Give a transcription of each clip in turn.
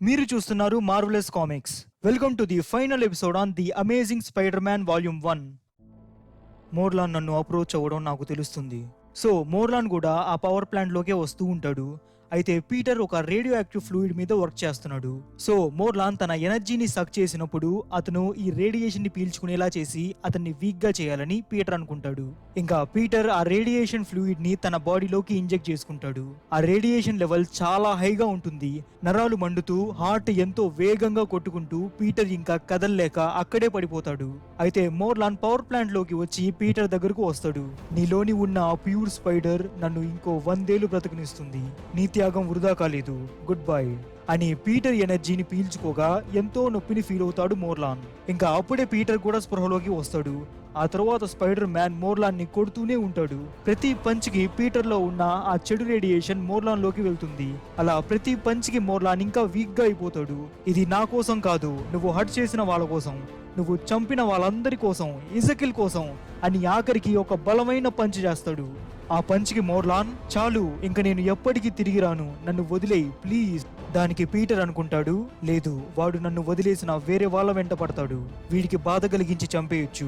మీరు చూస్తున్నారు marvellous comics. Welcome to the final episode on the amazing spider man volume 1. మోర్లాన్ నన్ను approach అవ్వడం నాకు తెలుస్తుంది. సో మోర్లాన్ కూడా ఆ పవర్ ప్లాంట్ లోకే వస్తూ ఉంటాడు. అయితే పీటర్ ఒక రేడియో యాక్టివ్ ఫ్లూయిడ్ మీద వర్క్ చేస్తున్నాడు. సో మోర్లాన్ తన ఎనర్జీని సక్ చేసినప్పుడు అతను ఈ రేడియేషన్ ని పీల్చుకునేలా చేసి అతన్ని వీక్ గా చేయాలని పీటర్ అనుకుంటాడు. ఇంకా పీటర్ ఆ రేడియేషన్ ఫ్లూయిడ్ ని తన బాడీలోకి ఇంజెక్ట్ చేసుకుంటాడు. ఆ రేడియేషన్ లెవెల్ చాలా హైగా ఉంటుంది. నరాలు మండుతూ హార్ట్ ఎంతో వేగంగా కొట్టుకుంటూ పీటర్ ఇంకా కదల్లేక అక్కడే పడిపోతాడు. అయితే మోర్లాన్ పవర్ ప్లాంట్ లోకి వచ్చి పీటర్ దగ్గరకు వస్తాడు. నీలోని ఉన్న ఆ ప్యూర్ స్పైడర్ నన్ను ఇంకో 100 ఏళ్లు బ్రతకనిస్తుంది. నీ త్యాగం వృధా కాలేదు, గుడ్ బై అని పీటర్ ఎనర్జీని పీల్చుకోగా ఎంతో నొప్పిని ఫీల్ అవుతాడు మోర్లాన్. ఇంకా అప్పుడే పీటర్ కూడా స్పృహలోకి వస్తాడు. ఆ తర్వాత స్పైడర్ మ్యాన్ మోర్లాన్ ని కొడుతూనే ఉంటాడు. ప్రతి పంచ్ కి పీటర్ లో ఉన్న ఆ చెడు రేడియేషన్ మోర్లాన్ లోకి వెళ్తుంది. అలా ప్రతి పంచ్ కి మోర్లాన్ ఇంకా వీక్ గా అయిపోతాడు. ఇది నా కోసం కాదు, నువ్వు హర్ట్ చేసిన వాళ్ళ కోసం, నువ్వు చంపిన వాళ్ళందరి కోసం, ఇజకిల్ కోసం అని ఆఖరికి ఒక బలమైన పంచ్ చేస్తాడు. ఆ పంచ్కి మోర్లాన్, చాలు, ఇంక నేను ఎప్పటికీ తిరిగి రాను, నన్ను వదిలేయి ప్లీజ్. దానికి పీటర్ అనుకుంటాడు, లేదు, వాడు నన్ను వదిలేసిన వేరే వాళ్ళ వెంట పడతాడు. వీడికి బాధ కలిగించి చంపేయొచ్చు,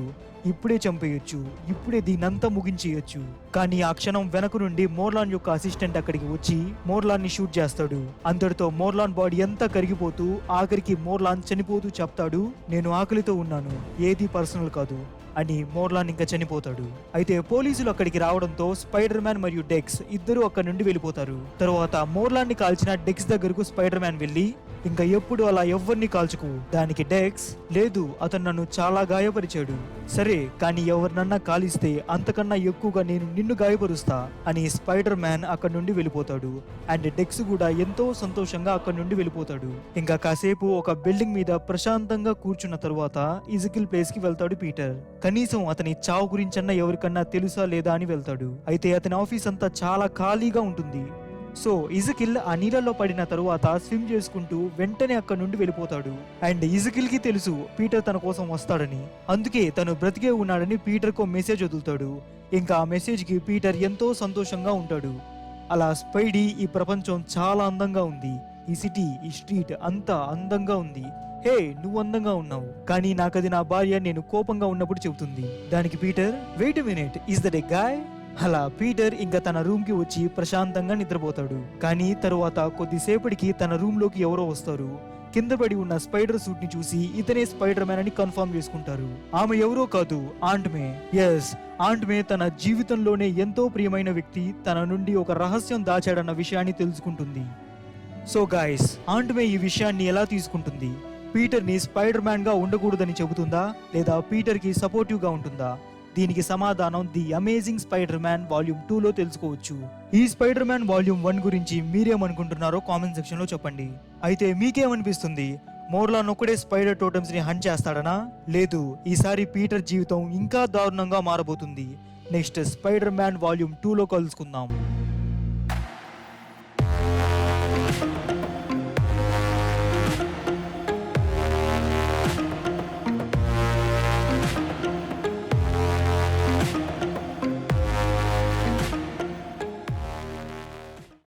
ఇప్పుడే చంపేయొచ్చు, ఇప్పుడే దీనంతా ముగించేయొచ్చు. కానీ ఆ క్షణం వెనక నుండి మోర్లాన్ యొక్క అసిస్టెంట్ అక్కడికి వచ్చి మోర్లాన్ ని షూట్ చేస్తాడు. అంతటితో మోర్లాన్ బాడీ అంతా కరిగిపోతూ ఆఖరికి మోర్లాన్ చనిపోతూ చెప్తాడు, నేను ఆకలితో ఉన్నాను, ఏది పర్సనల్ కాదు అని. మోర్లాన్ ఇంకా చనిపోతాడు. అయితే పోలీసులు అక్కడికి రావడంతో స్పైడర్ మ్యాన్ మరియు డెక్స్ ఇద్దరు అక్కడి నుండి వెళ్ళిపోతారు. తర్వాత మోర్లాన్ ని కాల్చిన డెక్స్ దగ్గరకు స్పైడర్ మ్యాన్ వెళ్ళి, ఇంకా ఎప్పుడు అలా ఎవ్వరిని కాల్చుకు. దానికి డెక్స్, లేదు, అతను నన్ను చాలా గాయపరిచాడు. సరే, కానీ ఎవరినన్నా కాలిస్తే అంతకన్నా ఎక్కువగా నేను నిన్ను గాయపరుస్తా అని స్పైడర్ మ్యాన్ అక్కడి నుండి వెళ్ళిపోతాడు. అండ్ డెక్స్ కూడా ఎంతో సంతోషంగా అక్కడి నుండి వెళ్ళిపోతాడు. ఇంకా కాసేపు ఒక బిల్డింగ్ మీద ప్రశాంతంగా కూర్చున్న తరువాత ఇజకిల్ ప్లేస్ కి వెళ్తాడు పీటర్. కనీసం అతని చావు గురించన్నా ఎవరికన్నా తెలుసా లేదా అని వెళ్తాడు. అయితే అతని ఆఫీస్ అంతా చాలా ఖాళీగా ఉంటుంది. సో ఇజకిల్ ఆ నీళ్ళలో పడిన తరువాత స్విమ్ చేసుకుంటూ వెంటనే అక్కడి నుండి వెళ్ళిపోతాడు. అండ్ ఇజకిల్ కి తెలుసు పీటర్ తన కోసం వస్తాడని. అందుకే తను బ్రతికే ఉన్నాడని పీటర్ కో మెసేజ్ వదులుతాడు. ఇంకా ఆ మెసేజ్ కి పీటర్ ఎంతో సంతోషంగా ఉంటాడు. అలా స్పైడీ, ఈ ప్రపంచం చాలా అందంగా ఉంది, ఈ సిటీ, ఈ స్ట్రీట్ అంతా అందంగా ఉంది. హే, నువ్వు అందంగా ఉన్నావు, కానీ నాకది నా భార్య నేను కోపంగా ఉన్నప్పుడు చెబుతుంది. దానికి Peter, wait a minute, is that a guy? అలా పీటర్ ఇంకా తన రూమ్ కి వచ్చి ప్రశాంతంగా నిద్రపోతాడు. కానీ తరువాత కొద్దిసేపటికి తన రూమ్ లోకి ఎవరో వస్తారు. కింద పడి ఉన్న స్పైడర్ సూట్ ని చూసి ఇతనే స్పైడర్ మ్యాన్ అని కన్ఫర్మ్ చేసుకుంటారు. ఆమె ఎవరో కాదు, ఆంట్ మే. ఎస్, ఆంట్ మే తన జీవితంలోనే ఎంతో ప్రియమైన వ్యక్తి తన నుండి ఒక రహస్యం దాచాడన్న విషయాన్ని తెలుసుకుంటుంది. సో గైస్, ఆంట్ మే ఈ విషయాన్ని ఎలా తీసుకుంటుంది? పీటర్ ని స్పైడర్ మ్యాన్ గా ఉండకూడదని చెబుతుందా, లేదా పీటర్ కి సపోర్టివ్ గా ఉంటుందా? దీనికి సమాధానం the amazing spider man volume 2 లో తెలుసుకోవచ్చు. ఈ స్పైడర్ మ్యాన్ వాల్యూమ్ 1 గురించి మీరేమనుకుంటున్నారో కామెంట్ సెక్షన్ లో చెప్పండి. అయితే మీకేమనిపిస్తుంది? మోర్లాన్ ఒక్కడే స్పైడర్ టోటమ్స్ ని హంట్ చేస్తాడనా? లేదు, ఈసారి పీటర్ జీవితం ఇంకా దారుణంగా మారబోతుంది. నెక్స్ట్ స్పైడర్ మ్యాన్ వాల్యూమ్ 2 లో కలుసుకుందాం.